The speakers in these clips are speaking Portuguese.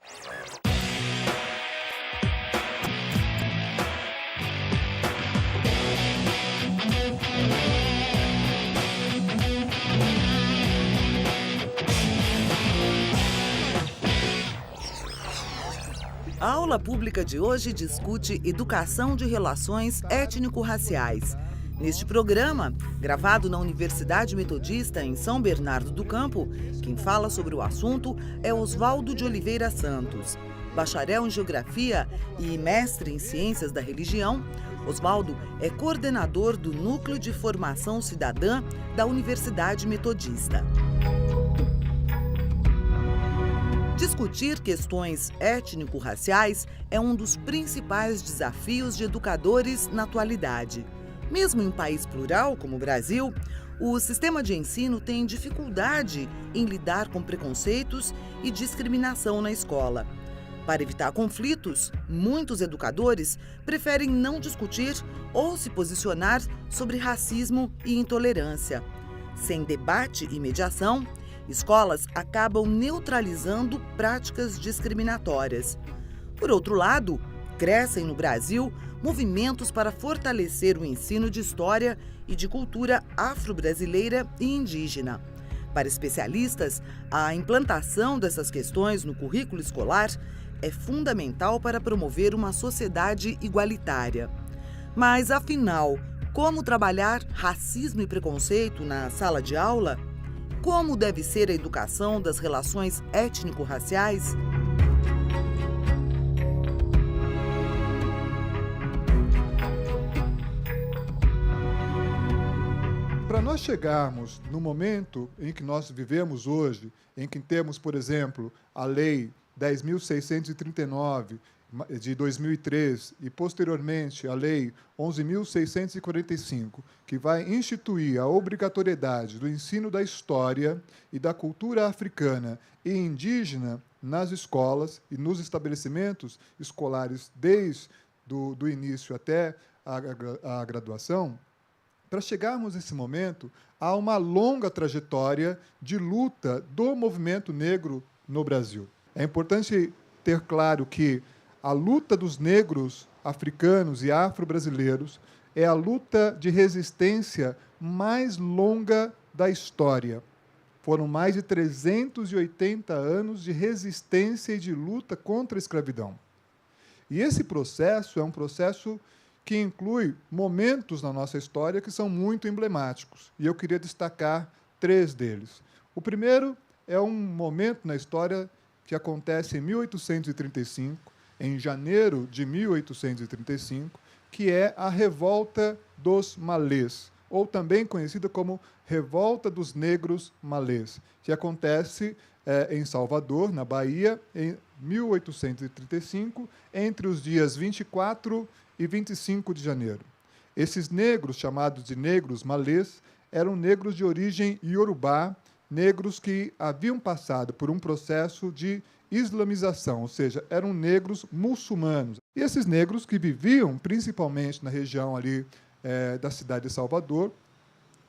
A aula pública de hoje discute educação de relações étnico-raciais. Neste programa, gravado na Universidade Metodista em São Bernardo do Campo, quem fala sobre o assunto é Oswaldo de Oliveira Santos. Bacharel em Geografia e mestre em Ciências da Religião, Oswaldo é coordenador do Núcleo de Formação Cidadã da Universidade Metodista. Discutir questões étnico-raciais é um dos principais desafios de educadores na atualidade. Mesmo em país plural, como o Brasil, o sistema de ensino tem dificuldade em lidar com preconceitos e discriminação na escola. Para evitar conflitos, muitos educadores preferem não discutir ou se posicionar sobre racismo e intolerância. Sem debate e mediação, escolas acabam neutralizando práticas discriminatórias. Por outro lado, crescem no Brasil movimentos para fortalecer o ensino de história e de cultura afro-brasileira e indígena. Para especialistas, a implantação dessas questões no currículo escolar é fundamental para promover uma sociedade igualitária. Mas, afinal, como trabalhar racismo e preconceito na sala de aula? Como deve ser a educação das relações étnico-raciais? Para nós chegarmos no momento em que nós vivemos hoje, em que temos, por exemplo, a Lei 10.639 de 2003 e, posteriormente, a Lei 11.645, que vai instituir a obrigatoriedade do ensino da história e da cultura africana e indígena nas escolas e nos estabelecimentos escolares desde do início até a graduação. Para chegarmos nesse momento, há uma longa trajetória de luta do movimento negro no Brasil. É importante ter claro que a luta dos negros africanos e afro-brasileiros é a luta de resistência mais longa da história. Foram mais de 380 anos de resistência e de luta contra a escravidão. E esse processo é um processo que inclui momentos na nossa história que são muito emblemáticos. E eu queria destacar 3 deles. O primeiro é um momento na história que acontece em 1835, em janeiro de 1835, que é a Revolta dos Malês, ou também conhecida como Revolta dos Negros Malês, que acontece em Salvador, na Bahia, em 1835, entre os dias 24 e 25 de janeiro. Esses negros, chamados de negros malês, eram negros de origem iorubá, negros que haviam passado por um processo de islamização, ou seja, eram negros muçulmanos. E esses negros que viviam principalmente na região ali da cidade de Salvador,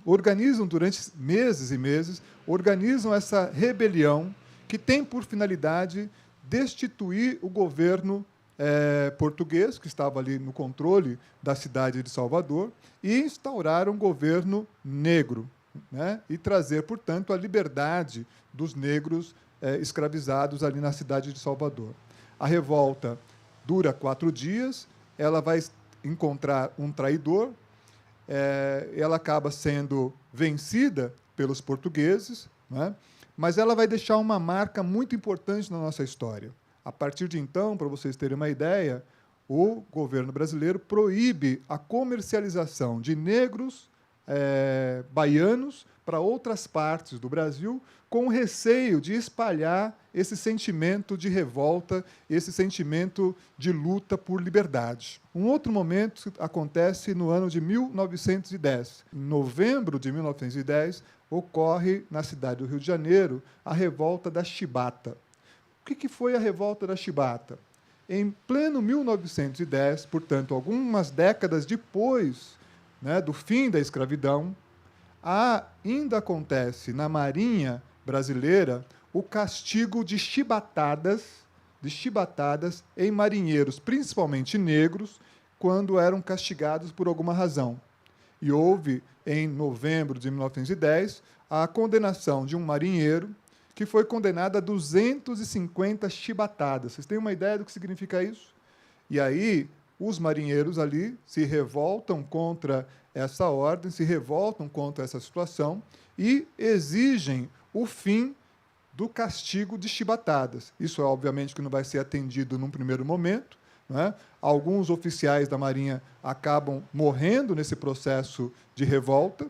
organizam durante meses e meses, organizam essa rebelião que tem por finalidade destituir o governo português, que estava ali no controle da cidade de Salvador, e instaurar um governo negro, né? E trazer, portanto, a liberdade dos negros escravizados ali na cidade de Salvador. A revolta dura 4 dias, ela vai encontrar um traidor, ela acaba sendo vencida pelos portugueses, né? Mas ela vai deixar uma marca muito importante na nossa história. A partir de então, para vocês terem uma ideia, o governo brasileiro proíbe a comercialização de negros baianos para outras partes do Brasil, com o receio de espalhar esse sentimento de revolta, esse sentimento de luta por liberdade. Um outro momento acontece no ano de 1910. Em novembro de 1910, ocorre na cidade do Rio de Janeiro a Revolta da Chibata. O que foi a Revolta da Chibata? Em pleno 1910, portanto, algumas décadas depois, né, do fim da escravidão, ainda acontece na Marinha brasileira o castigo de chibatadas de chibatadas em marinheiros, principalmente negros, quando eram castigados por alguma razão. E houve, em novembro de 1910, a condenação de um marinheiro que foi condenado a 250 chibatadas. Vocês têm uma ideia do que significa isso? E aí, os marinheiros ali se revoltam contra essa ordem, se revoltam contra essa situação e exigem o fim do castigo de chibatadas. Isso, obviamente, que não vai ser atendido num primeiro momento, não é? Alguns oficiais da Marinha acabam morrendo nesse processo de revolta,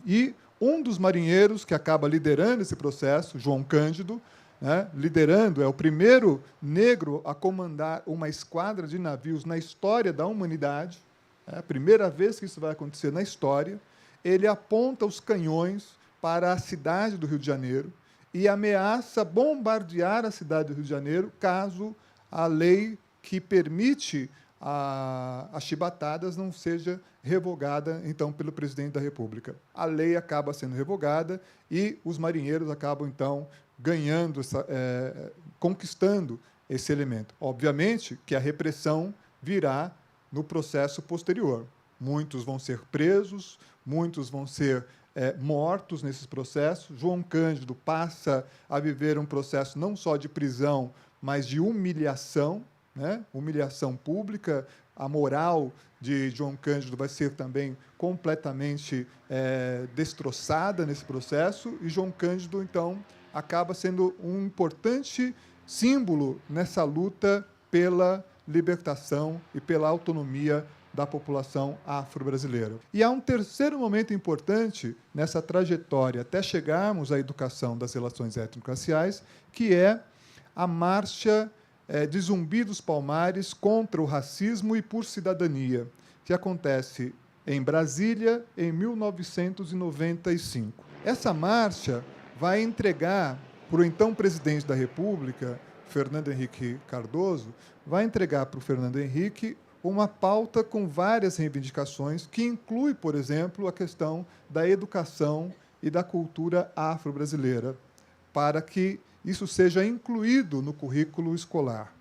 e um dos marinheiros que acaba liderando esse processo, João Cândido, né, liderando, é o primeiro negro a comandar uma esquadra de navios na história da humanidade, é a primeira vez que isso vai acontecer na história. Ele aponta os canhões para a cidade do Rio de Janeiro e ameaça bombardear a cidade do Rio de Janeiro caso a lei que permite as chibatadas não seja revogada, então, pelo presidente da República. A lei acaba sendo revogada e os marinheiros acabam, então, ganhando, conquistando esse elemento. Obviamente que a repressão virá no processo posterior. Muitos vão ser presos, muitos vão ser mortos nesses processos. João Cândido passa a viver um processo não só de prisão, mas de humilhação, né? Humilhação pública. A moral de João Cândido vai ser também completamente destroçada nesse processo, e João Cândido, então, acaba sendo um importante símbolo nessa luta pela libertação e pela autonomia da população afro-brasileira. E há um terceiro momento importante nessa trajetória até chegarmos à educação das relações étnico-raciais, que é a marcha de Zumbi dos Palmares contra o racismo e por cidadania, que acontece em Brasília em 1995. Essa marcha vai entregar para o então presidente da República, Fernando Henrique Cardoso, vai entregar para o Fernando Henrique uma pauta com várias reivindicações, que inclui, por exemplo, a questão da educação e da cultura afro-brasileira, para que isso seja incluído no currículo escolar.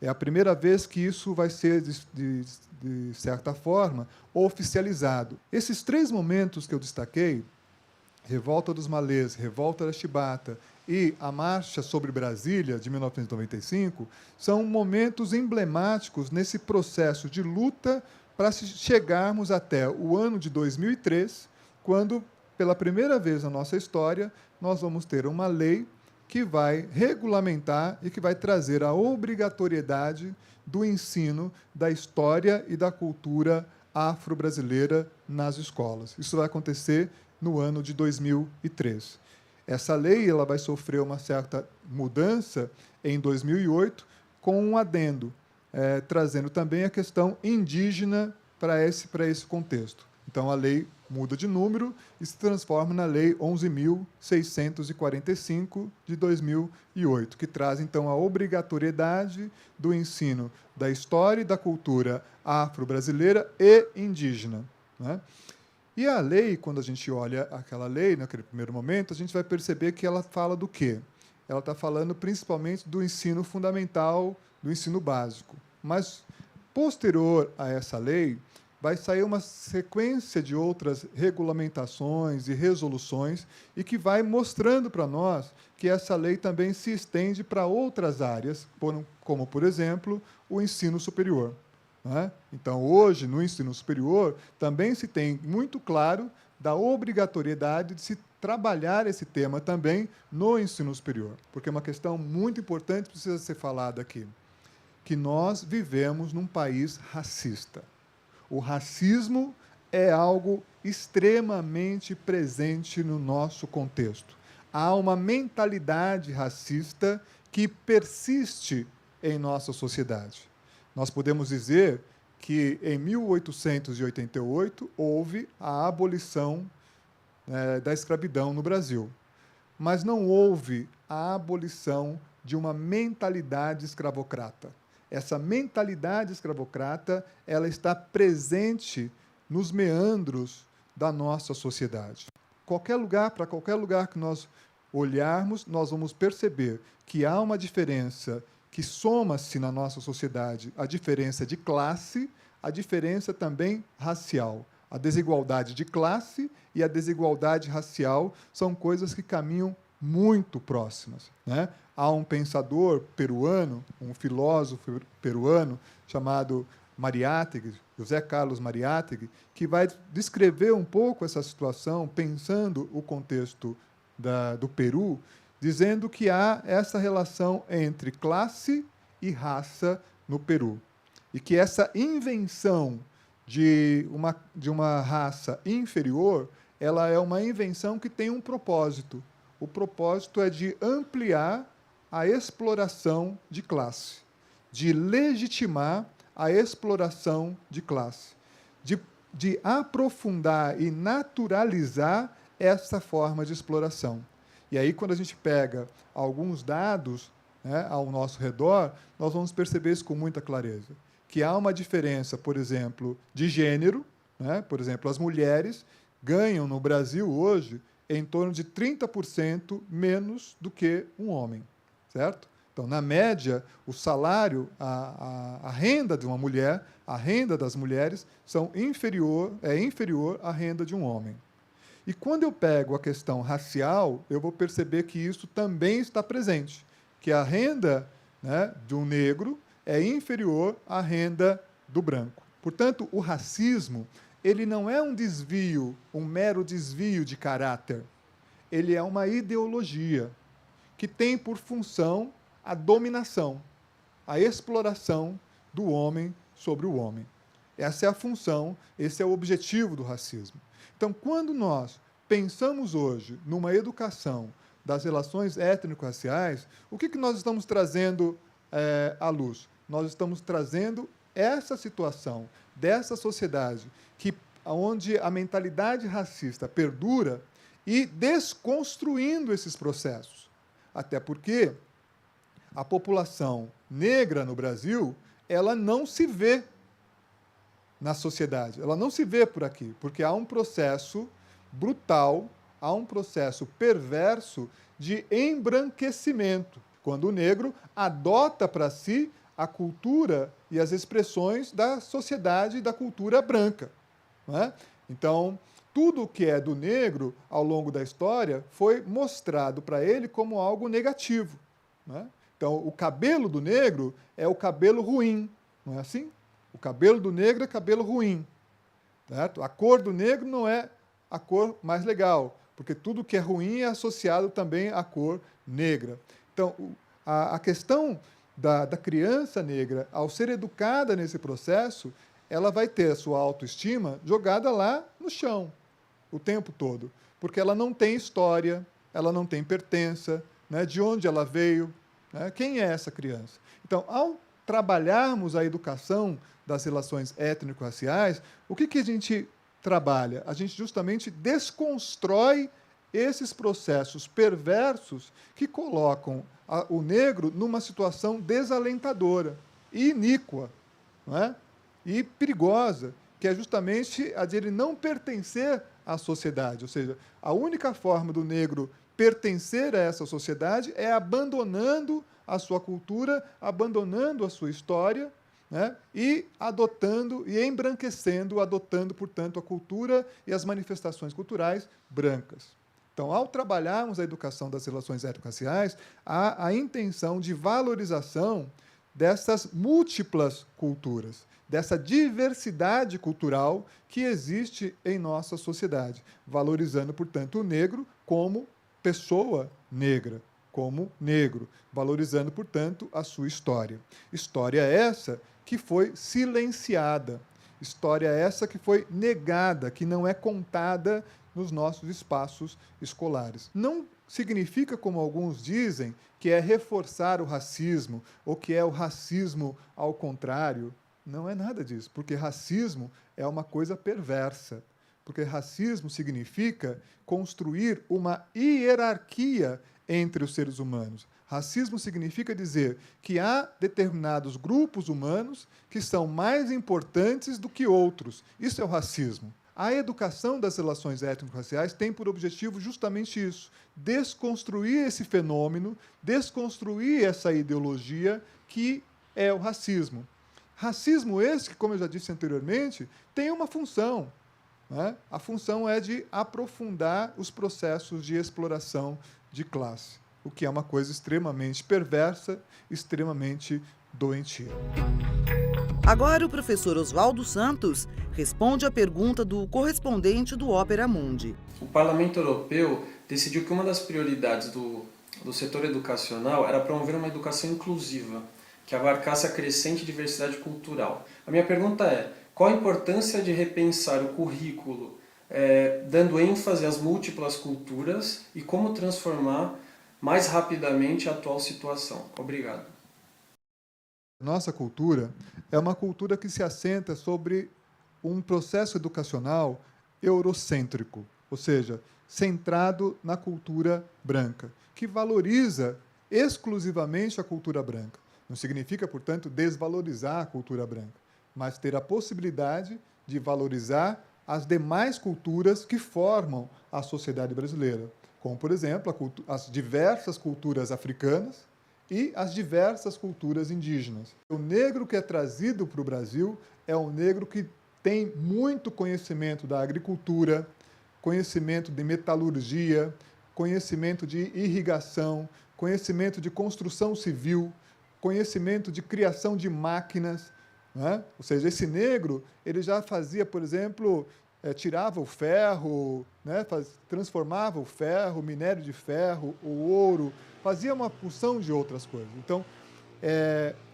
É a primeira vez que isso vai ser, de certa forma, oficializado. Esses três momentos que eu destaquei, Revolta dos Malês, Revolta da Chibata e a Marcha sobre Brasília, de 1995, são momentos emblemáticos nesse processo de luta para chegarmos até o ano de 2003, quando, pela primeira vez na nossa história, nós vamos ter uma lei que vai regulamentar e que vai trazer a obrigatoriedade do ensino da história e da cultura afro-brasileira nas escolas. Isso vai acontecer no ano de 2003. Essa lei ela vai sofrer uma certa mudança em 2008, com um adendo, trazendo também a questão indígena para esse contexto. Então, a lei muda de número e se transforma na Lei 11.645, de 2008, que traz, então, a obrigatoriedade do ensino da história e da cultura afro-brasileira e indígena, né? E a lei, quando a gente olha aquela lei, naquele primeiro momento, a gente vai perceber que ela fala do quê? Ela está falando principalmente do ensino fundamental, do ensino básico. Mas, posterior a essa lei, vai sair uma sequência de outras regulamentações e resoluções e que vai mostrando para nós que essa lei também se estende para outras áreas, como, por exemplo, o ensino superior. Né? Então, hoje, no ensino superior, também se tem muito claro da obrigatoriedade de se trabalhar esse tema também no ensino superior, porque é uma questão muito importante que precisa ser falada aqui, que nós vivemos num país racista. O racismo é algo extremamente presente no nosso contexto. Há uma mentalidade racista que persiste em nossa sociedade. Nós podemos dizer que, em 1888, houve a abolição da escravidão no Brasil, mas não houve a abolição de uma mentalidade escravocrata. Essa mentalidade escravocrata ela está presente nos meandros da nossa sociedade. Para qualquer lugar que nós olharmos, nós vamos perceber que há uma diferença que soma-se na nossa sociedade a diferença de classe, a diferença também racial. A desigualdade de classe e a desigualdade racial são coisas que caminham muito próximas, né? Há um pensador peruano, um filósofo peruano chamado Mariátegui, José Carlos Mariátegui, que vai descrever um pouco essa situação, pensando o contexto do Peru, dizendo que há essa relação entre classe e raça no Peru. E que essa invenção de uma raça inferior, ela é uma invenção que tem um propósito. O propósito é de ampliar a exploração de classe, de legitimar a exploração de classe, de aprofundar e naturalizar essa forma de exploração. E aí, quando a gente pega alguns dados, né, ao nosso redor, nós vamos perceber isso com muita clareza. Que há uma diferença, por exemplo, de gênero, né? Por exemplo, as mulheres ganham no Brasil hoje em torno de 30% menos do que um homem, certo? Então, na média, o salário, a renda de uma mulher, a renda das mulheres é inferior à renda de um homem. E quando eu pego a questão racial, eu vou perceber que isso também está presente, que a renda, né, de um negro é inferior à renda do branco. Portanto, o racismo, ele não é um desvio, um mero desvio de caráter. Ele é uma ideologia que tem por função a dominação, a exploração do homem sobre o homem. Essa é a função, esse é o objetivo do racismo. Então, quando nós pensamos hoje numa educação das relações étnico-raciais, o que nós estamos trazendo à luz? Nós estamos trazendo essa situação dessa sociedade onde a mentalidade racista perdura e desconstruindo esses processos. Até porque a população negra no Brasil, ela não se vê na sociedade, ela não se vê por aqui, porque há um processo brutal, há um processo perverso de embranquecimento, quando o negro adota para si a cultura e as expressões da sociedade e da cultura branca, não é? Então, tudo o que é do negro, ao longo da história, foi mostrado para ele como algo negativo, não é? Então, o cabelo do negro é o cabelo ruim, não é assim? O cabelo do negro é cabelo ruim, certo? A cor do negro não é a cor mais legal, porque tudo que é ruim é associado também à cor negra. Então, a questão da criança negra, ao ser educada nesse processo, ela vai ter a sua autoestima jogada lá no chão o tempo todo, porque ela não tem história, ela não tem pertença, né, de onde ela veio, né, quem é essa criança. Então, ao trabalharmos a educação das relações étnico-raciais, o que a gente trabalha? A gente justamente desconstrói esses processos perversos que colocam o negro numa situação desalentadora e iníqua, não é? E perigosa, que é justamente a de ele não pertencer à sociedade. Ou seja, a única forma do negro pertencer a essa sociedade é abandonando a sua cultura, abandonando a sua história, né? E adotando e embranquecendo, adotando, portanto, a cultura e as manifestações culturais brancas. Então, ao trabalharmos a educação das relações étnico-raciais, há a intenção de valorização dessas múltiplas culturas, dessa diversidade cultural que existe em nossa sociedade, valorizando, portanto, o negro como pessoa negra, como negro, valorizando, portanto, a sua história. História essa que foi silenciada, história essa que foi negada, que não é contada nos nossos espaços escolares. Não significa, como alguns dizem, que é reforçar o racismo, ou que é o racismo ao contrário. Não é nada disso, porque racismo é uma coisa perversa. Porque racismo significa construir uma hierarquia entre os seres humanos. Racismo significa dizer que há determinados grupos humanos que são mais importantes do que outros. Isso é o racismo. A educação das relações étnico-raciais tem por objetivo justamente isso, desconstruir esse fenômeno, desconstruir essa ideologia que é o racismo. Racismo esse que, como eu já disse anteriormente, tem uma função, né? A função é de aprofundar os processos de exploração de classe, o que é uma coisa extremamente perversa, extremamente doentia. Agora o professor Oswaldo Santos responde à pergunta do correspondente do Opera Mundi. O Parlamento Europeu decidiu que uma das prioridades do setor educacional era promover uma educação inclusiva, que abarcasse a crescente diversidade cultural. A minha pergunta é, qual a importância de repensar o currículo, dando ênfase às múltiplas culturas e como transformar mais rapidamente a atual situação? Obrigado. Nossa cultura é uma cultura que se assenta sobre um processo educacional eurocêntrico, ou seja, centrado na cultura branca, que valoriza exclusivamente a cultura branca. Não significa, portanto, desvalorizar a cultura branca, mas ter a possibilidade de valorizar as demais culturas que formam a sociedade brasileira, como, por exemplo, as diversas culturas africanas e as diversas culturas indígenas. O negro que é trazido para o Brasil é um negro que tem muito conhecimento da agricultura, conhecimento de metalurgia, conhecimento de irrigação, conhecimento de construção civil, conhecimento de criação de máquinas, né? Ou seja, esse negro ele já fazia, por exemplo, tirava o ferro, né? Transformava o ferro, minério de ferro, o ouro, fazia uma porção de outras coisas. Então,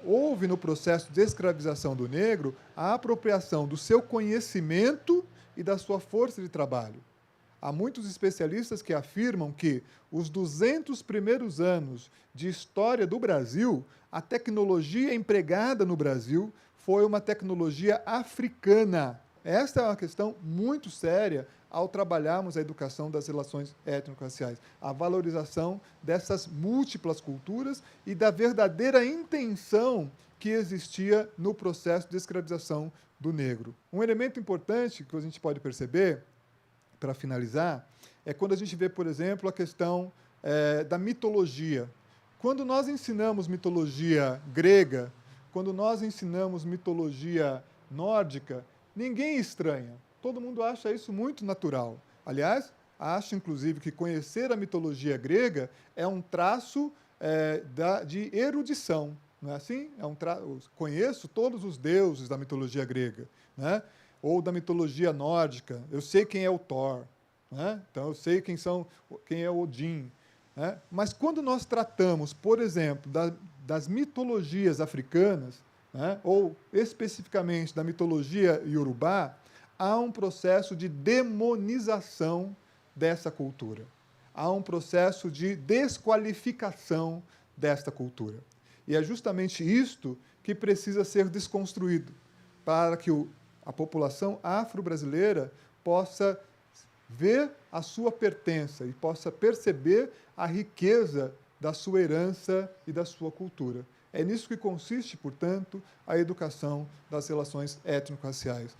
houve no processo de escravização do negro a apropriação do seu conhecimento e da sua força de trabalho. Há muitos especialistas que afirmam que os 200 primeiros anos de história do Brasil, a tecnologia empregada no Brasil foi uma tecnologia africana. Esta é uma questão muito séria ao trabalharmos a educação das relações étnico-raciais, a valorização dessas múltiplas culturas e da verdadeira intenção que existia no processo de escravização do negro. Um elemento importante que a gente pode perceber, para finalizar, é quando a gente vê, por exemplo, a questão da mitologia. Quando nós ensinamos mitologia grega, quando nós ensinamos mitologia nórdica, ninguém estranha. Todo mundo acha isso muito natural. Aliás, acho, inclusive, que conhecer a mitologia grega é um traço de erudição. Não é assim? Conheço todos os deuses da mitologia grega, né? Ou da mitologia nórdica. Eu sei quem é o Thor, né? Então eu sei quem é o Odin. Né? Mas quando nós tratamos, por exemplo, das mitologias africanas, né? Ou especificamente da mitologia iorubá, há um processo de demonização dessa cultura. Há um processo de desqualificação desta cultura. E é justamente isto que precisa ser desconstruído para que a população afro-brasileira possa ver a sua pertença e possa perceber a riqueza da sua herança e da sua cultura. É nisso que consiste, portanto, a educação das relações étnico-raciais.